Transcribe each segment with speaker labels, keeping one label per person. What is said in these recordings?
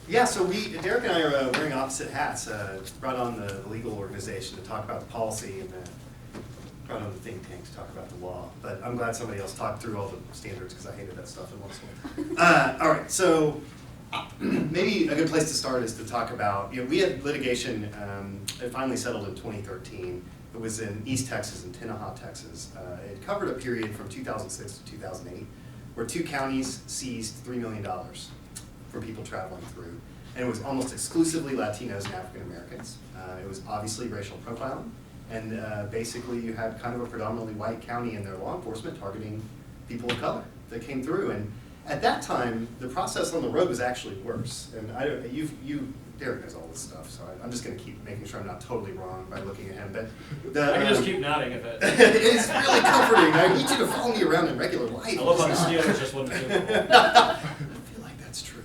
Speaker 1: Yeah, so Derek and I are wearing opposite hats. Brought on the legal organization to talk about the policy, and brought on the think tank to talk about the law. But I'm glad somebody else talked through all the standards because I hated that stuff in law school. All right, so maybe a good place to start is to talk about, we had litigation, it finally settled in 2013. It was in East Texas, in Tenaha, Texas. It covered a period from 2006 to 2008 where 2 counties seized $3 million for people traveling through. And it was almost exclusively Latinos and African Americans. It was obviously racial profiling. And basically you had kind of a predominantly white county in their law enforcement targeting people of color that came through. And at that time, the process on the road was actually worse. And Derek knows all this stuff, so I'm just going to keep making sure I'm not totally wrong by looking at him. But
Speaker 2: I can just keep nodding if it.
Speaker 1: It's really comforting. I need you to follow me around in regular life.
Speaker 2: I love how the Steelers just wouldn't do it.
Speaker 1: I feel like that's true.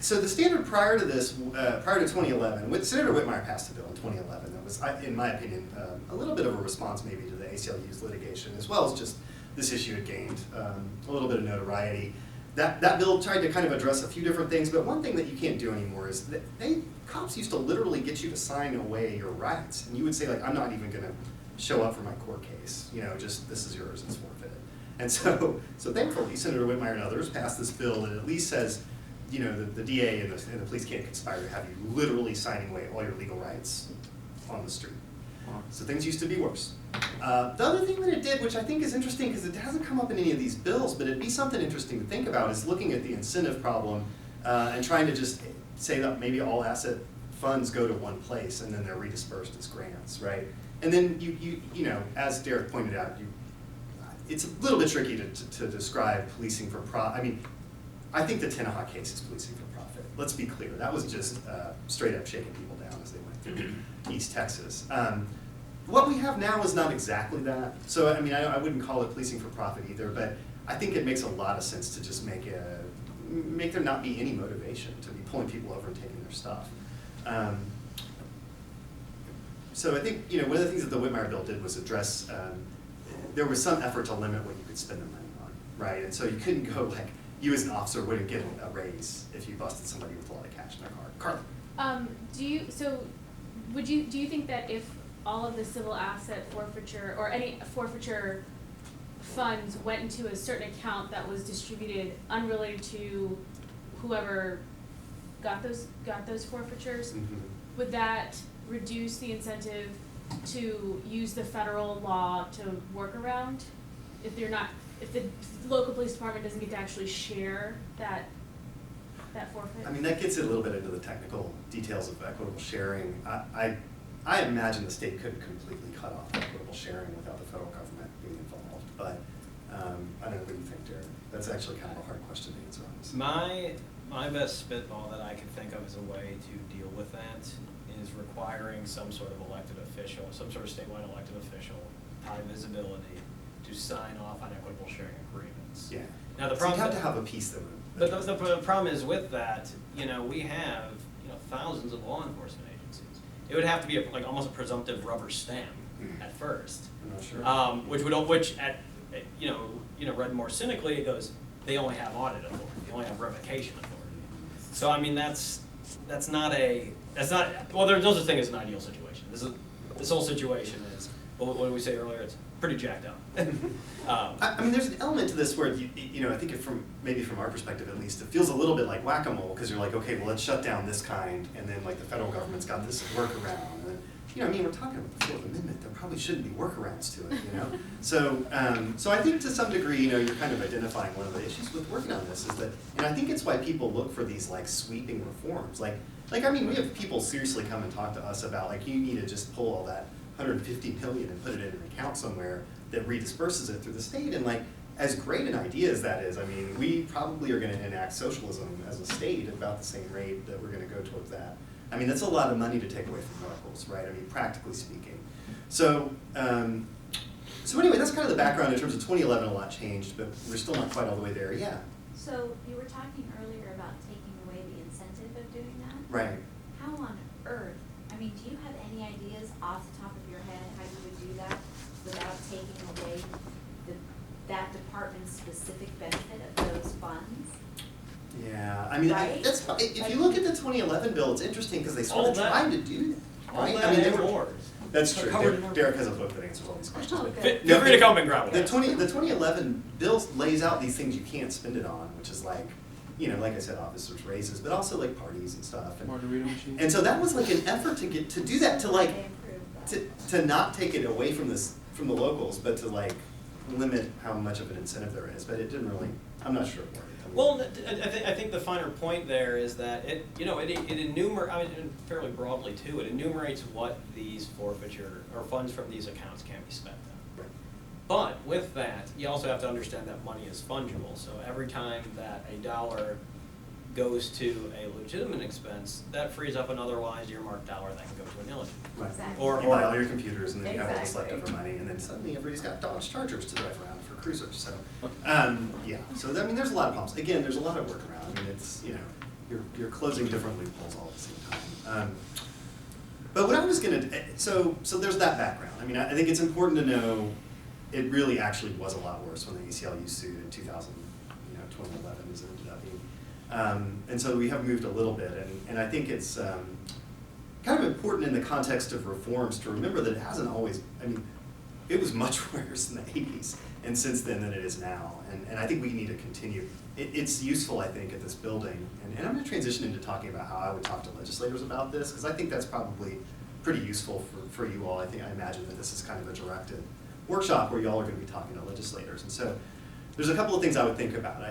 Speaker 1: So the standard prior to this, prior to 2011, Senator Whitmire passed a bill in 2011 that was, in my opinion, a little bit of a response maybe to the ACLU's litigation, as well as just this issue had gained a little bit of notoriety. That bill tried to kind of address a few different things, but one thing that you can't do anymore is that cops used to literally get you to sign away your rights, and you would say, like, I'm not even going to show up for my court case, just this is yours, it's forfeited. And so thankfully, Senator Whitmire and others passed this bill that at least says, the DA and the police can't conspire to have you literally signing away all your legal rights on the street. So things used to be worse. The other thing that it did, which I think is interesting because it hasn't come up in any of these bills, but it'd be something interesting to think about, is looking at the incentive problem and trying to just say that maybe all asset funds go to one place and then they're redispersed as grants, right? And then as Derek pointed out, it's a little bit tricky to describe policing for profit. I mean, I think the Tenaha case is policing for profit. Let's be clear. That was just straight up shaking people down as they went through East Texas. What we have now is not exactly that. So, I mean, I wouldn't call it policing for profit either, but I think it makes a lot of sense to just make there not be any motivation to be pulling people over and taking their stuff. So I think, one of the things that the Whitmire bill did was address, there was some effort to limit what you could spend the money on, right? And so you couldn't go like, you as an officer wouldn't get a raise if you busted somebody with a lot of cash in their car. Carly?
Speaker 3: Do you think that if all of the civil asset forfeiture or any forfeiture funds went into a certain account that was distributed unrelated to whoever got those forfeitures, would that reduce the incentive to use the federal law to work around if the local police department doesn't get to actually share that forfeit?
Speaker 1: I mean, that gets a little bit into the technical details of equitable sharing. I imagine the state couldn't completely cut off equitable sharing without the federal government being involved, but I don't know, what do you think, Darren? That's actually kind of a hard question to answer on this.
Speaker 4: My best spitball that I can think of as a way to deal with that is requiring some sort of elected official, some sort of statewide elected official, high visibility, to sign off on equitable sharing agreements.
Speaker 1: Yeah.
Speaker 4: Now the
Speaker 1: So
Speaker 4: problem
Speaker 1: you have to have a piece that
Speaker 4: But the problem is with that, we have thousands of law enforcement agencies. It would have to be like almost a presumptive rubber stamp at first.
Speaker 1: I'm not sure.
Speaker 4: Which read more cynically, it goes, they only have audit authority, they only have revocation authority. So I mean there's no such thing as an ideal situation. This whole situation is, what did we say earlier? It's pretty jacked up.
Speaker 1: I mean, there's an element to this where, I think maybe from our perspective at least, it feels a little bit like whack-a-mole, because you're like, okay, well, let's shut down this kind, and then like the federal government's got this workaround. And, we're talking about the Fourth Amendment. There probably shouldn't be workarounds to it, So I think to some degree, you're kind of identifying one of the issues with working on this is that, and I think it's why people look for these like sweeping reforms. We have people seriously come and talk to us about like, you need to just pull all that $150 million and put it in an account somewhere that redisperses it through the state. And like, as great an idea as that is, I mean, we probably are going to enact socialism as a state at about the same rate that we're going to go towards that. I mean, that's a lot of money to take away from locals, right? I mean, practically speaking. So anyway, that's kind of the background in terms of 2011. A lot changed, but we're still not quite all the way there. Yeah.
Speaker 5: So you were talking earlier about taking away the incentive of doing that.
Speaker 1: Right.
Speaker 5: How on earth? I mean, do you have any ideas off the top of your head how you would do that without taking away that department's specific benefit of those funds?
Speaker 1: I mean,
Speaker 5: Right?
Speaker 1: that's, if you look at the 2011 bill, it's interesting because they sort
Speaker 4: All
Speaker 1: of
Speaker 4: that-
Speaker 1: tried to do that,
Speaker 4: All
Speaker 1: right?
Speaker 4: that
Speaker 1: I mean, they
Speaker 4: and
Speaker 1: were,
Speaker 4: more.
Speaker 1: that's
Speaker 4: They're
Speaker 1: true.
Speaker 4: covered in our-
Speaker 1: Derek has a book that answers all these questions.
Speaker 5: Oh,
Speaker 1: but-
Speaker 5: good.
Speaker 4: Feel free to come and grab one.
Speaker 1: The 2011 bill lays out these things you can't spend it on, which is like, like I said, officers' raises, but also like parties and stuff.
Speaker 6: Margarita machine.
Speaker 1: And so that was like an effort to do that, to like,
Speaker 5: They improved that.
Speaker 1: to not take it away from the locals, but to like limit how much of an incentive there is. But it didn't really, I'm not sure it worked. I mean,
Speaker 4: Well, I think the finer point there is that it enumerates, I mean, fairly broadly too, it enumerates what these forfeiture, or funds from these accounts can be spent on.
Speaker 1: right.
Speaker 4: But with that, you also have to understand that money is fungible, so every time that a dollar goes to a legitimate expense, that frees up an otherwise earmarked dollar that can go to an illegitimate.
Speaker 1: Right.
Speaker 5: Exactly.
Speaker 4: Or-
Speaker 1: You buy all your computers and then you have all this
Speaker 5: Exactly.
Speaker 1: leftover money, and then suddenly everybody's got Dodge Chargers to drive around for cruisers. So, yeah. So I mean, there's a lot of problems. Again, there's a lot of workaround. I mean, it's you're closing different loopholes all at the same time. But what I was gonna so there's that background. I mean, I think it's important to know it really actually was a lot worse when the ACLU sued in 2011 as it ended up being. And so we have moved a little bit, and I think it's kind of important in the context of reforms to remember that it hasn't always, I mean, it was much worse in the 80s and since then than it is now. And I think we need to continue. It's useful, I think, at this building. And I'm going to transition into talking about how I would talk to legislators about this, because I think that's probably pretty useful for you all. I imagine that this is kind of a directed workshop where you all are going to be talking to legislators. And so there's a couple of things I would think about.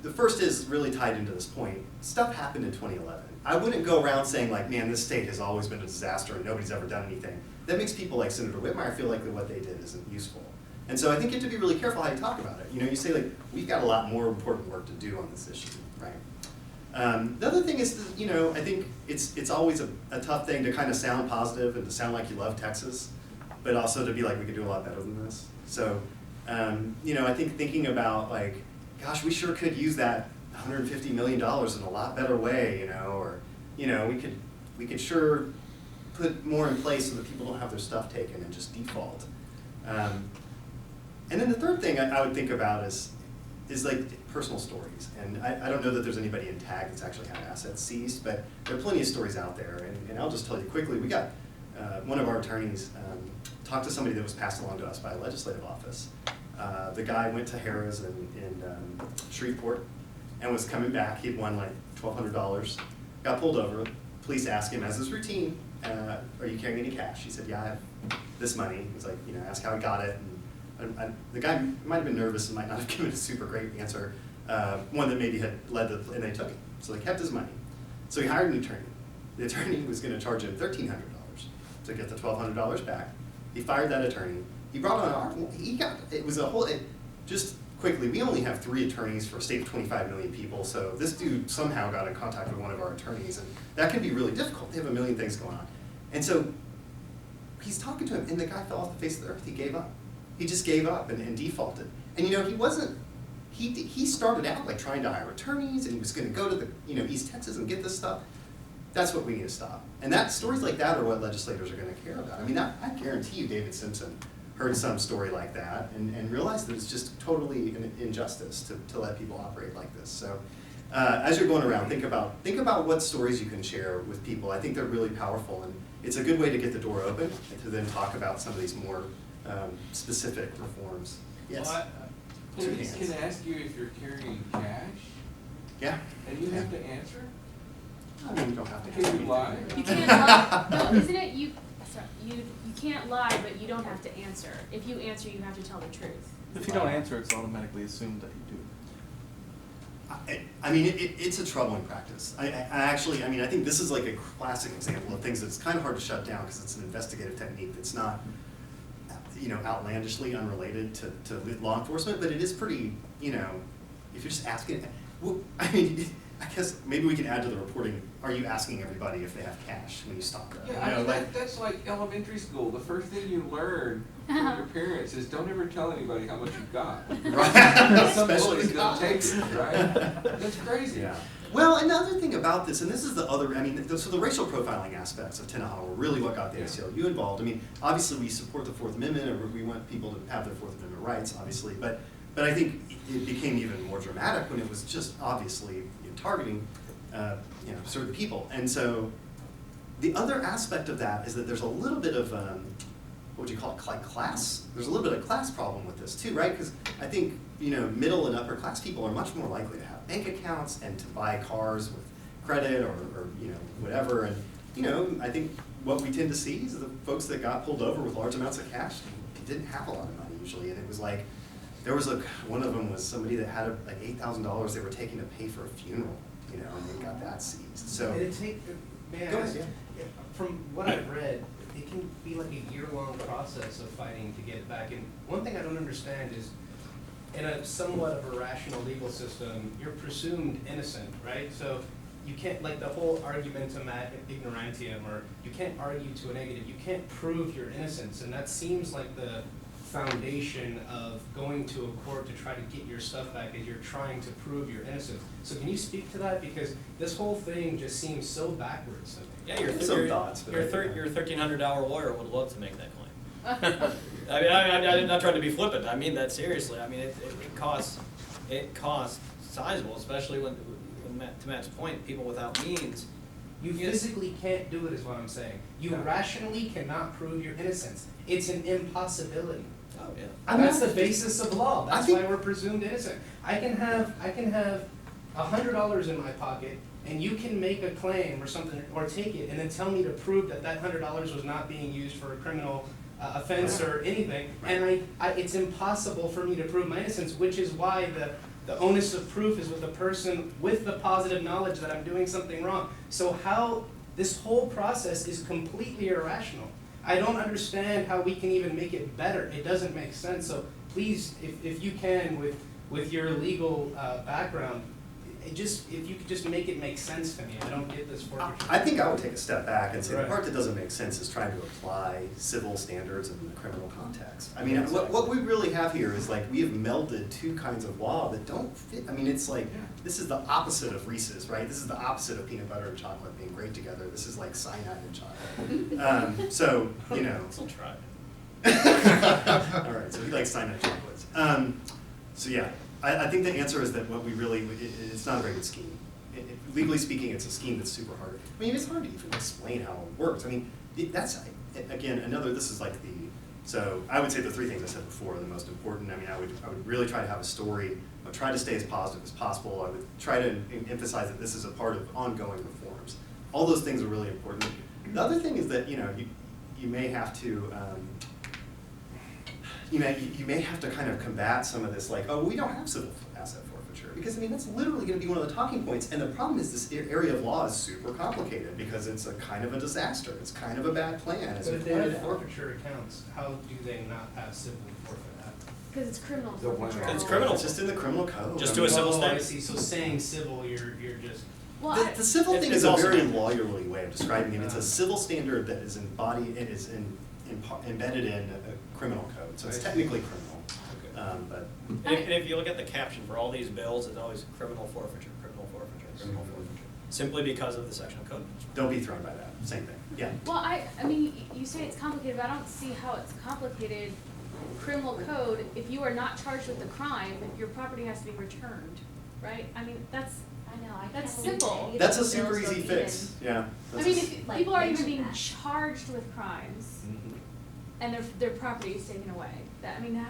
Speaker 1: The first is really tied into this point. Stuff happened in 2011. I wouldn't go around saying like, man, this state has always been a disaster and nobody's ever done anything. That makes people like Senator Whitmire feel like that what they did isn't useful. And so I think you have to be really careful how you talk about it. You say like, we've got a lot more important work to do on this issue, right? The other thing is, that, I think it's always a tough thing to kind of sound positive and to sound like you love Texas, but also to be like, we could do a lot better than this. So, I think thinking about like, gosh, we sure could use that $150 million in a lot better way, or, we could sure put more in place so that people don't have their stuff taken and just default. And then the third thing I would think about is like personal stories. And I don't know that there's anybody in TAG that's actually had assets seized, but there are plenty of stories out there. And I'll just tell you quickly, we got one of our attorneys talked to somebody that was passed along to us by a legislative office. The guy went to Harrah's in Shreveport and was coming back. He'd won like $1,200, got pulled over. Police asked him, as is routine, are you carrying any cash? He said, yeah, I have this money. He was like, ask how he got it. And the guy might have been nervous and might not have given a super great answer, one that maybe had led to, and they took it. So they kept his money. So he hired an attorney. The attorney was going to charge him $1,300 to get the $1,200 back. He fired that attorney. He brought on just quickly, we only have 3 attorneys for a state of 25 million people, so this dude somehow got in contact with one of our attorneys, and that can be really difficult. They have a million things going on. And so he's talking to him, and the guy fell off the face of the earth. He gave up. He just gave up and defaulted. And he started out like trying to hire attorneys, and he was going to go to the East Texas and get this stuff. That's what we need to stop. And stories like that are what legislators are going to care about. I mean, I guarantee you David Simpson heard some story like that and realized that it's just totally an injustice to let people operate like this. So as you're going around, think about what stories you can share with people. I think they're really powerful, and it's a good way to get the door open and to then talk about some of these more specific reforms. Yes?
Speaker 6: Well,
Speaker 1: Two
Speaker 6: can
Speaker 1: hands.
Speaker 6: I ask you if you're carrying cash
Speaker 1: Yeah?
Speaker 6: and you have to answer?
Speaker 1: I mean, you don't have to.
Speaker 6: Can you lie?
Speaker 3: You can't lie. No, isn't it? You can't lie, but you don't have to answer. If you answer, you have to tell the truth.
Speaker 7: If you don't answer, it's automatically assumed that you do.
Speaker 1: I mean, it's a troubling practice. I think this is like a classic example of things that's kind of hard to shut down because it's an investigative technique that's not, outlandishly unrelated to law enforcement, but it is pretty, if you're just asking, well, I mean, I guess maybe we can add to the reporting, are you asking everybody if they have cash when you stop them?
Speaker 6: Yeah, that's like elementary school. The first thing you learn from your parents is don't ever tell anybody how much you've got.
Speaker 1: Right.
Speaker 6: Some
Speaker 1: Especially
Speaker 6: bully's
Speaker 1: the
Speaker 6: gonna take
Speaker 1: cops.
Speaker 6: it, right? That's crazy.
Speaker 1: Yeah. Well, another thing about this, and this is the other, so the racial profiling aspects of Tenahawk were really what got the ACLU involved. I mean, obviously we support the Fourth Amendment, and we want people to have their Fourth Amendment rights, obviously, but I think it became even more dramatic when it was just obviously targeting, certain people. And so the other aspect of that is that there's a little bit of, what would you call it, like class? There's a little bit of class problem with this too, right? Because I think, middle and upper class people are much more likely to have bank accounts and to buy cars with credit or whatever. And, I think what we tend to see is the folks that got pulled over with large amounts of cash didn't have a lot of money usually. And it was like, there was one of them was somebody that had like $8,000 they were taking to pay for a funeral, and they got that seized. So.
Speaker 8: May I
Speaker 1: Go
Speaker 8: ask,
Speaker 1: ahead,
Speaker 8: from what I've read, it can be like a year-long process of fighting to get it back. And one thing I don't understand is, in a somewhat of a rational legal system, you're presumed innocent, right? So you can't, like the whole argumentum ad ignorantium, or you can't argue to a negative, you can't prove your innocence. And that seems like the foundation of going to a court to try to get your stuff back, is you're trying to prove your innocence. So can you speak to that? Because this whole thing just seems so backwards to me.
Speaker 4: Yeah, your $1,300 lawyer would love to make that claim. I'm not trying to be flippant. I mean that seriously. I mean it costs sizable, especially when to Matt's point, people without means.
Speaker 8: You physically can't do it, is what I'm saying. You rationally cannot prove your innocence. It's an impossibility.
Speaker 4: Oh yeah.
Speaker 8: That's the basis of law. That's
Speaker 1: think
Speaker 8: why we're presumed innocent. I can have $100 in my pocket, and you can make a claim or something, or take it, and then tell me to prove that that $100 was not being used for a criminal offense or anything, and it's impossible for me to prove my innocence, which is why the onus of proof is with the person with the positive knowledge that I'm doing something wrong. So how this whole process is completely irrational. I don't understand how we can even make it better. It doesn't make sense. So please, if you can, with your legal background, if you could just make it make sense to me. I don't get this forfeiture.
Speaker 1: I think I would take a step back and say
Speaker 8: Right.
Speaker 1: the part that doesn't make sense is trying to apply civil standards in the criminal context. I mean, what we really have here is like we have melded two kinds of law that don't fit. I mean, it's like this is the opposite of Reese's, right? This is the opposite of peanut butter and chocolate being great together. This is like cyanide and chocolate. So,
Speaker 4: I'll try.
Speaker 1: All right, so he likes cyanide chocolates. So yeah. I think the answer is that what we really, it's not a very good scheme. Legally speaking, it's a scheme that's super hard. I mean, it's hard to even explain how it works. I mean, that's, again, this is like so I would say the three things I said before are the most important. I mean, I would really try to have a story. I would try to stay as positive as possible. I would try to emphasize that this is a part of ongoing reforms. All those things are really important. The other thing is that, you may have to, you may have to kind of combat some of this, like, oh, we don't have civil asset forfeiture, because I mean that's literally going to be one of the talking points. And the problem is this area of law is super complicated because it's a kind of a disaster. It's kind of a bad plan. As
Speaker 8: But
Speaker 1: we
Speaker 8: if they have
Speaker 1: pointed out.
Speaker 8: forfeiture accounts, how do they not have civil forfeit?
Speaker 3: Because it's criminal
Speaker 6: The one-
Speaker 3: forfeiture.
Speaker 4: It's criminal.
Speaker 1: It's just in the criminal code.
Speaker 4: Just
Speaker 1: I
Speaker 4: do
Speaker 1: mean,
Speaker 4: a civil
Speaker 8: I
Speaker 4: standard.
Speaker 8: see. So saying civil, you're just.
Speaker 3: Well,
Speaker 1: The civil thing
Speaker 4: It's
Speaker 1: is a
Speaker 4: also
Speaker 1: very
Speaker 4: not-
Speaker 1: lawyerly way of describing it. It's a civil standard that is embodied, it is embedded in a criminal code, so it's technically criminal. But
Speaker 4: And if you look at the caption for all these bills, it's always criminal forfeiture, criminal forfeiture, criminal forfeiture, simply because of the section of code.
Speaker 1: don't be thrown by that. Same thing. Yeah.
Speaker 3: well, I mean, you say it's complicated, but I don't see how it's complicated. Criminal code, if you are not charged with the crime, your property has to be returned, right? I mean, that's,
Speaker 5: I know, I can't
Speaker 3: That's
Speaker 5: believe
Speaker 3: simple.
Speaker 5: any of
Speaker 1: That's a
Speaker 5: those
Speaker 1: super
Speaker 5: bills
Speaker 1: easy
Speaker 5: don't
Speaker 1: fix. Yeah.
Speaker 3: I
Speaker 1: That's
Speaker 3: mean,
Speaker 1: a-
Speaker 3: if
Speaker 5: like,
Speaker 3: people are even
Speaker 5: mention
Speaker 3: being
Speaker 5: that.
Speaker 3: charged with crimes
Speaker 1: Mhm.
Speaker 3: and their property is taken away, that, I mean,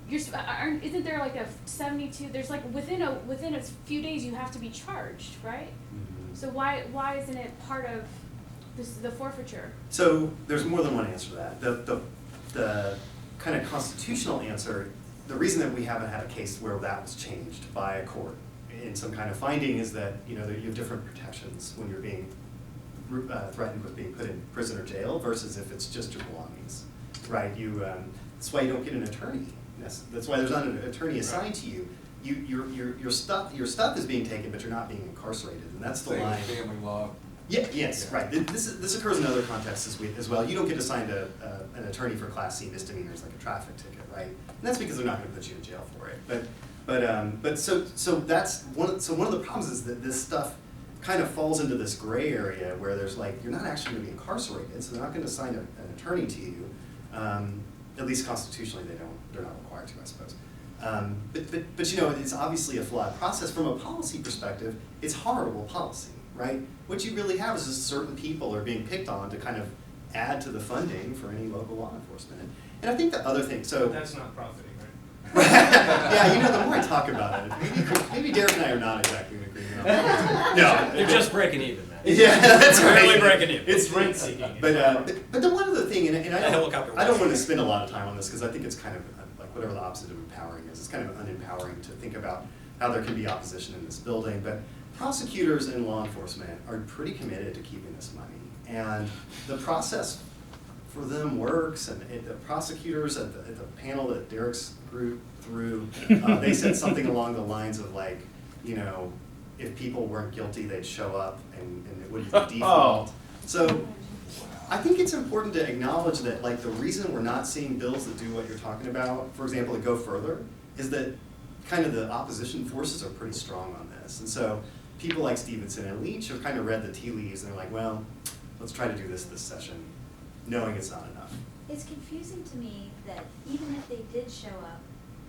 Speaker 3: isn't there like a 72, there's like within a few days you have to be charged, right?
Speaker 1: Mhm.
Speaker 3: So why isn't it part of the forfeiture?
Speaker 1: So there's more than one answer to that. The kind of constitutional answer, the reason that we haven't had a case where that was changed by a court in some kind of finding is that, you have different protections when you're being threatened with being put in prison or jail versus if it's just your belongings, right? That's why you don't get an attorney. That's why there's not an attorney assigned to you. Your stuff is being taken, but you're not being incarcerated, and that's the
Speaker 6: Same
Speaker 1: line.
Speaker 6: family law.
Speaker 1: Yeah, yes, right. This occurs in other contexts as well. You don't get assigned an attorney for Class C misdemeanors like a traffic ticket, right? And that's because they're not going to put you in jail for it. But so that's one of the problems is that this stuff kind of falls into this gray area where there's like you're not actually going to be incarcerated, so they're not going to assign an attorney to you. At least constitutionally, they're not required to, I suppose. But you know, it's obviously a flawed process. From a policy perspective, it's horrible policy, right? What you really have is just certain people are being picked on to kind of add to the funding for any local law enforcement. And I think the other thing, so
Speaker 8: That's not profiting, right?
Speaker 1: yeah, you know, the more I talk about it, maybe Derek and I are not exactly in agreement on that. No,
Speaker 4: They're just breaking even, man.
Speaker 1: yeah, that's
Speaker 4: We're
Speaker 1: right.
Speaker 4: really breaking even.
Speaker 8: It's rent seeking.
Speaker 1: But the one other thing, and
Speaker 4: The
Speaker 1: I
Speaker 4: helicopter
Speaker 1: don't want to
Speaker 4: watch.
Speaker 1: spend a lot of time on this because I think it's kind of like whatever the opposite of empowering is. It's kind of unempowering to think about how there can be opposition in this building. But prosecutors and law enforcement are pretty committed to keeping this money, and the process for them works. And the prosecutors at the panel that Derek's group threw, they said something along the lines of like, you know, if people weren't guilty, they'd show up and it wouldn't be default. So I think it's important to acknowledge that like the reason we're not seeing bills that do what you're talking about, for example, that go further, is that kind of the opposition forces are pretty strong on this. And so people like Stevenson and Leach have kind of read the tea leaves and they're like, well, let's try to do this session, knowing it's not enough.
Speaker 5: It's confusing to me that even if they did show up,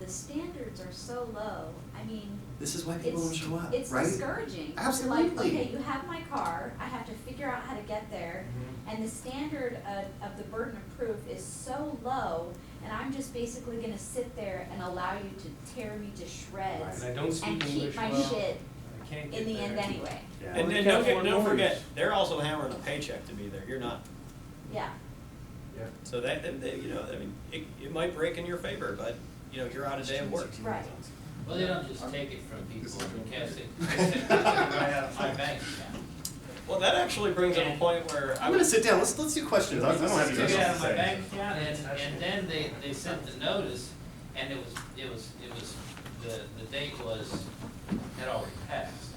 Speaker 5: the standards are so low. I mean,
Speaker 1: This is why people don't show up,
Speaker 5: it's
Speaker 1: right?
Speaker 5: discouraging. You're
Speaker 1: Absolutely.
Speaker 5: like, okay, you have my car, I have to figure out how to get there, and the standard of the burden of proof is so low, and I'm just basically gonna sit there and allow you to tear me to shreds
Speaker 8: And I don't speak
Speaker 5: and keep
Speaker 8: English
Speaker 5: my
Speaker 8: well.
Speaker 5: shit
Speaker 8: I can't get
Speaker 5: in the
Speaker 8: there.
Speaker 5: end anyway.
Speaker 1: Yeah.
Speaker 4: And,
Speaker 7: Well,
Speaker 4: and
Speaker 7: they
Speaker 4: don't,
Speaker 7: can't
Speaker 4: don't
Speaker 7: afford
Speaker 4: forget,
Speaker 7: lawyers.
Speaker 4: they're also hammering a paycheck to be there. You're not.
Speaker 5: Yeah.
Speaker 4: So that, you know, I mean, it might break in your favor, but you know, you're out a day of work.
Speaker 5: Right.
Speaker 9: Well, they don't just take it from people who can't sit, right out of my bank account.
Speaker 4: Well, that actually brings up a point where
Speaker 1: I'm gonna sit down. Let's do questions. I don't have
Speaker 9: Took
Speaker 1: anything
Speaker 9: it out
Speaker 1: else
Speaker 9: of
Speaker 1: to
Speaker 9: my
Speaker 1: say.
Speaker 9: bank account, and then they sent the notice, and it was, the date had already passed.